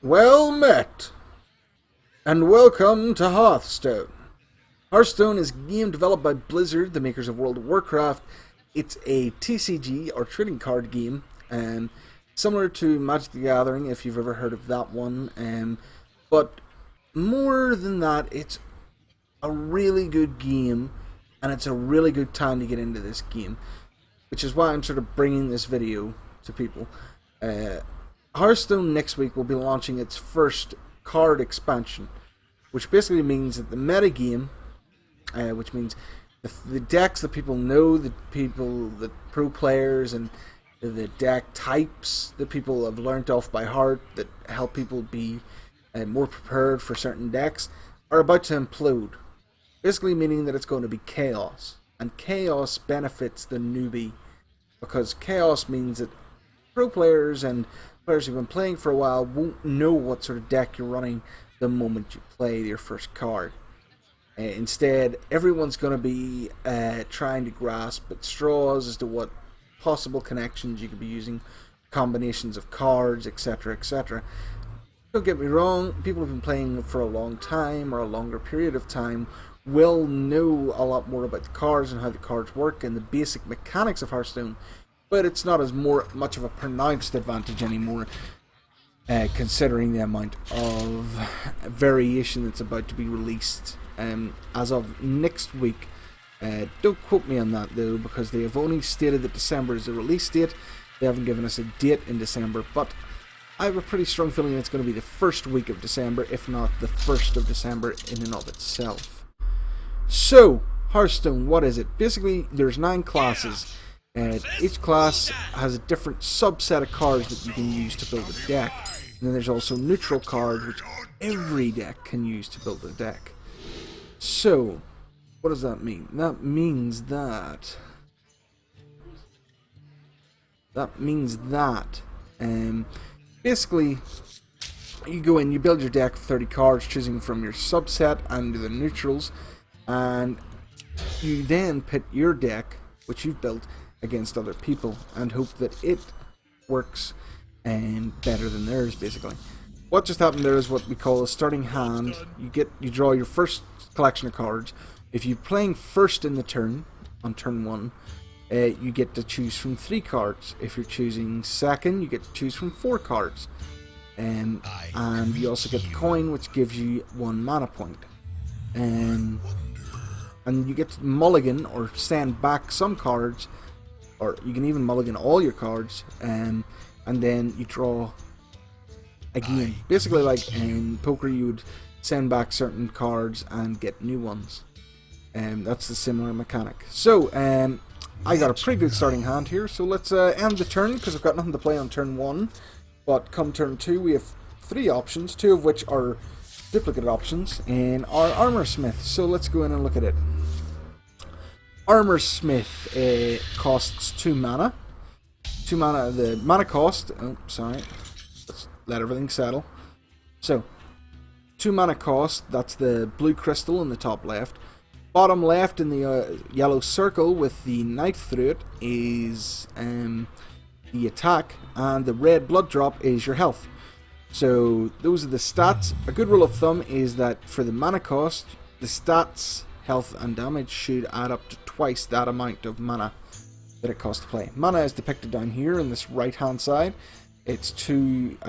Well met, and welcome to Hearthstone. Hearthstone is a game developed by Blizzard, the makers of World of Warcraft. It's a TCG, or trading card game, similar to Magic the Gathering, if you've ever heard of that one. But more than that, it's a really good game, and it's a really good time to get into this game, which is why I'm sort of bringing this video to people. Hearthstone next week will be launching its first card expansion, which basically means that the metagame, which means the decks that people know, the pro players, and the deck types that people have learnt off by heart that help people be more prepared for certain decks, are about to implode. Basically meaning that it's going to be chaos. And chaos benefits the newbie, because chaos means that pro players and players who've been playing for a while won't know what sort of deck you're running the moment you play your first card. Instead, everyone's going to be trying to grasp at straws as to what possible connections you could be using, combinations of cards, etc., etc. Don't get me wrong, people who've been playing for a long time or a longer period of time will know a lot more about the cards and how the cards work and the basic mechanics of Hearthstone, but it's not as much of a pronounced advantage anymore, considering the amount of variation that's about to be released as of next week. Don't quote me on that though, because they have only stated that December is the release date. They haven't given us a date in December, but I have a pretty strong feeling it's going to be the first week of December, if not the 1st of December in and of itself. So, Hearthstone, what is it? Basically, there's 9 classes. Each class has a different subset of cards that you can use to build a deck. And then there's also neutral cards, which every deck can use to build a deck. So, what does that mean? That means that basically, you go in, you build your deck of 30 cards, choosing from your subset and the neutrals, and you then pit your deck, which you've built, against other people and hope that it works better than theirs. Basically, what just happened there is what we call a starting hand. You draw your first collection of cards. If you're playing first in the turn, on turn 1, you get to choose from 3 cards. If you're choosing second, you get to choose from 4 cards, and you also get the coin, which gives you 1 mana point. And you get to mulligan or send back some cards, or you can even mulligan all your cards, and then you draw again. Basically, like in poker, you would send back certain cards and get new ones. That's the similar mechanic. So, I got a pretty good starting hand here, so let's end the turn, because I've got nothing to play on turn 1. But come turn 2, we have 3 options, 2 of which are duplicate options in our Armor Smith. So let's go in and look at it. Armor Smith costs 2 mana. 2 mana, the mana cost, let's let everything settle. So, 2 mana cost, that's the blue crystal in the top left. Bottom left in the yellow circle with the knife through it is the attack, and the red blood drop is your health. So those are the stats. A good rule of thumb is that for the mana cost, the stats, health and damage should add up to twice that amount of mana that it costs to play. Mana is depicted down here on this right hand side. It's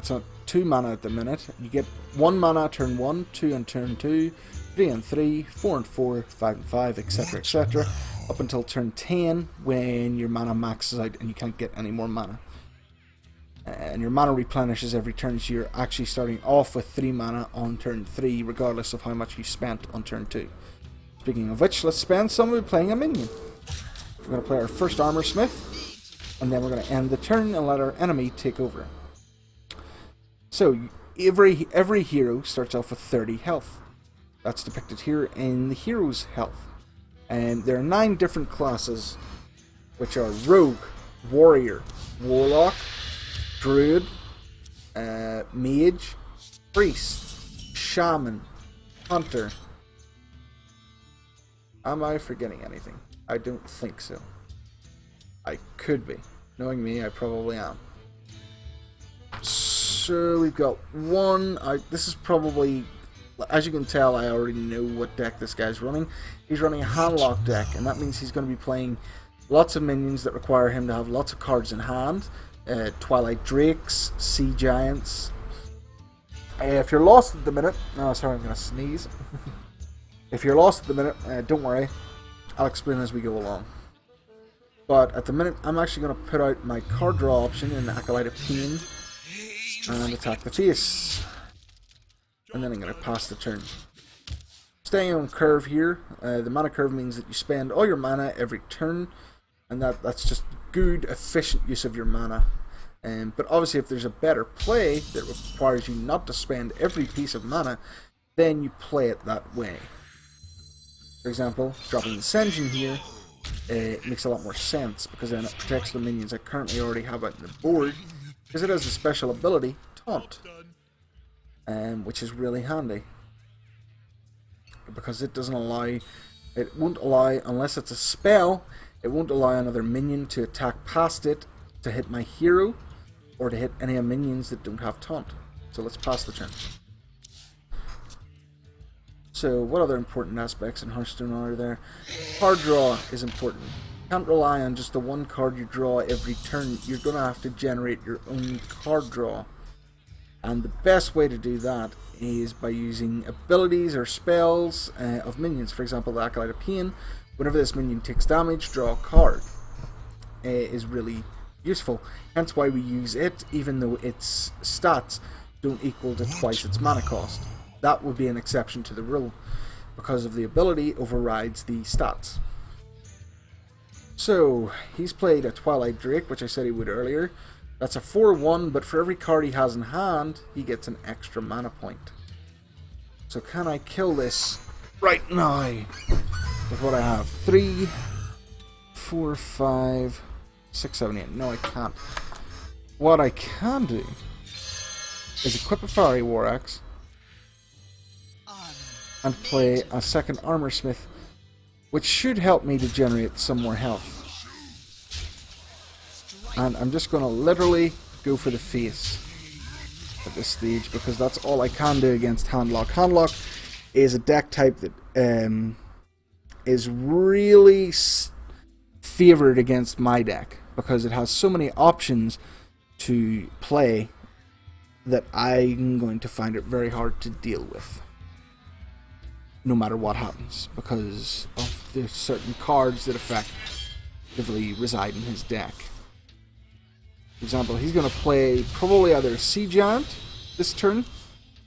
not 2 mana at the minute. You get 1 mana turn 1, 2 on turn 2, 3 and 3, 4 and 4, 5 and 5, etc., etc., up until turn 10, when your mana maxes out and you can't get any more mana. And your mana replenishes every turn, so you're actually starting off with 3 mana on turn 3, regardless of how much you spent on turn 2. Speaking of which, let's spend some of it playing a minion. We're going to play our first Armor Smith, and then we're going to end the turn and let our enemy take over. So, every hero starts off with 30 health. That's depicted here in the hero's health. And there are 9 different classes, which are Rogue, Warrior, Warlock, Druid, Mage, Priest, Shaman, Hunter. Am I forgetting anything? I don't think so. I could be. Knowing me, I probably am. So we've got one. This is probably, as you can tell, I already know what deck this guy's running. He's running a handlock deck, and that means he's going to be playing lots of minions that require him to have lots of cards in hand. Twilight Drakes, Sea Giants. If you're lost at the minute, sorry, I'm going to sneeze. If you're lost at the minute, don't worry, I'll explain as we go along. But at the minute, I'm actually going to put out my card draw option in Acolyte of Pain and attack the face. And then I'm going to pass the turn. Staying on curve here, the mana curve means that you spend all your mana every turn, and that's just good, efficient use of your mana. But obviously if there's a better play that requires you not to spend every piece of mana, then you play it that way. For example, dropping the Sen'jin here makes a lot more sense, because then it protects the minions I currently already have out on the board, because it has a special ability, Taunt, which is really handy. Because it doesn't allow, it won't allow, unless it's a spell, it won't allow another minion to attack past it to hit my hero, or to hit any minions that don't have Taunt. So let's pass the turn. So what other important aspects in Hearthstone are there? Card draw is important. You can't rely on just the one card you draw every turn. You're going to have to generate your own card draw. And the best way to do that is by using abilities or spells of minions. For example, the Acolyte of Pain. Whenever this minion takes damage, draw a card. Is really useful. Hence why we use it, even though its stats don't equal to twice its mana cost. That would be an exception to the rule, because of the ability overrides the stats. So, he's played a Twilight Drake, which I said he would earlier. That's a 4-1, but for every card he has in hand, he gets an extra mana point. So can I kill this right now with what I have? 3, 4, 5, 6, 7, 8. No, I can't. What I can do is equip a Fiery War Axe and play a second Armor Smith, which should help me to generate some more health. And I'm just going to literally go for the face at this stage, because that's all I can do against Handlock. Handlock is a deck type that is really favoured against my deck, because it has so many options to play that I'm going to find it very hard to deal with, no matter what happens, because of the certain cards that effectively reside in his deck. For example, he's going to play probably either a Sea Giant this turn,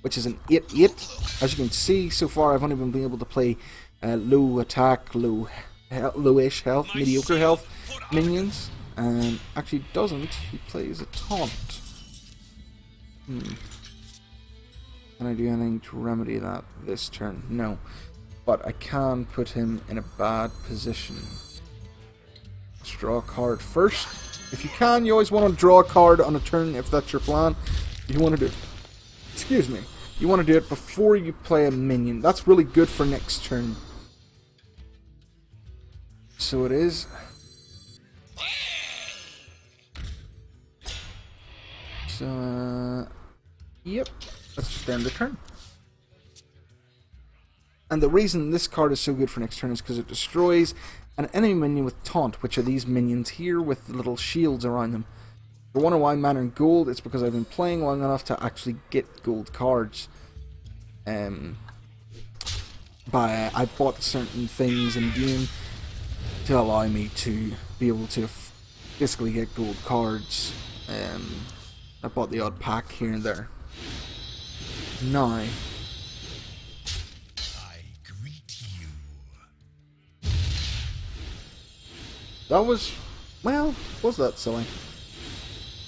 which is an 8-8. As you can see, so far I've only been able to play low attack, lowish health, mediocre health minions. And actually doesn't, he plays a Taunt. Can I do anything to remedy that this turn? No. But I can put him in a bad position. Let's draw a card first. If you can, you always want to draw a card on a turn if that's your plan. You want to do, excuse me, you want to do it before you play a minion. That's really good for next turn. So it is. So, yep, let's just end the turn. And the reason this card is so good for next turn is because it destroys an enemy minion with Taunt, which are these minions here with the little shields around them. If you wonder why I'm in gold, it's because I've been playing long enough to actually get gold cards. I bought certain things in the game to allow me to be able to basically get gold cards. I bought the odd pack here and there. Now, that was, well, was that silly?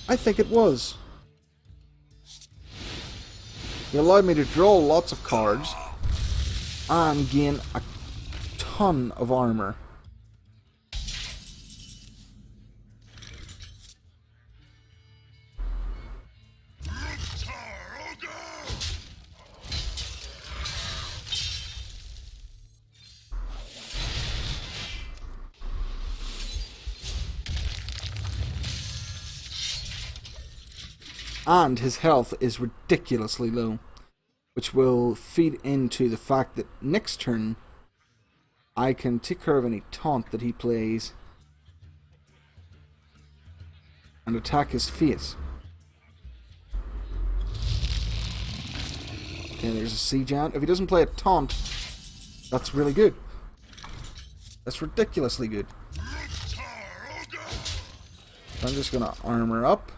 I think it was. It allowed me to draw lots of cards and gain a ton of armor. And his health is ridiculously low, which will feed into the fact that next turn I can take care of any taunt that he plays and attack his face. Okay, there's a sea giant. If he doesn't play a taunt, that's really good. That's ridiculously good. I'm just gonna armor up.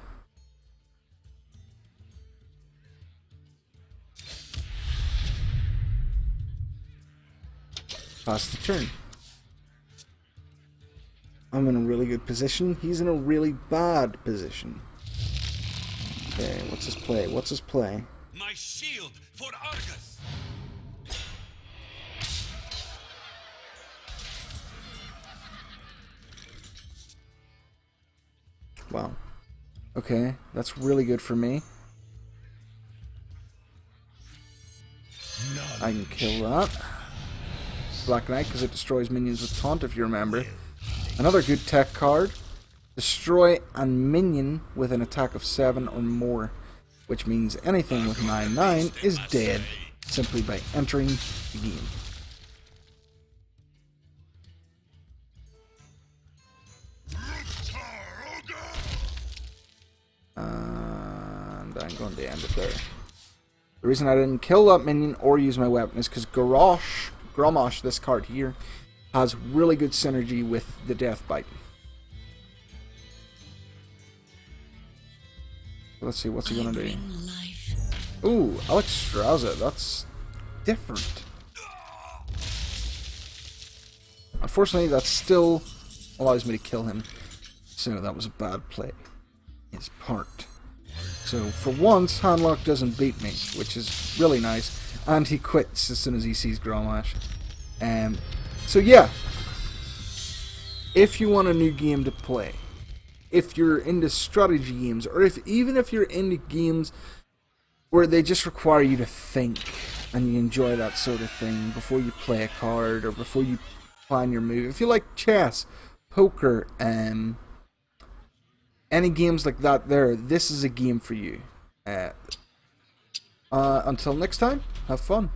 Pass the turn. I'm in a really good position. He's in a really bad position. Okay, what's his play? What's his play? My shield for ogres. Wow. Okay, that's really good for me. I can kill that. Black Knight, because it destroys minions with taunt, if you remember. Another good tech card. Destroy a minion with an attack of 7 or more, which means anything with 9/9 is dead simply by entering the game. And I'm going to end it there. The reason I didn't kill that minion or use my weapon is because Grommash, this card here, has really good synergy with the Death Bite. Let's see, what's he gonna do? Ooh, Alexstrasza, that's different. Unfortunately, that still allows me to kill him. So that was a bad play. His part. So for once, Handlock doesn't beat me, which is really nice. And he quits as soon as he sees Grommash. So yeah, if you want a new game to play, if you're into strategy games, or even if you're into games where they just require you to think and you enjoy that sort of thing before you play a card or before you plan your move, if you like chess, poker, any games like that, this is a game for you. Until next time, have fun.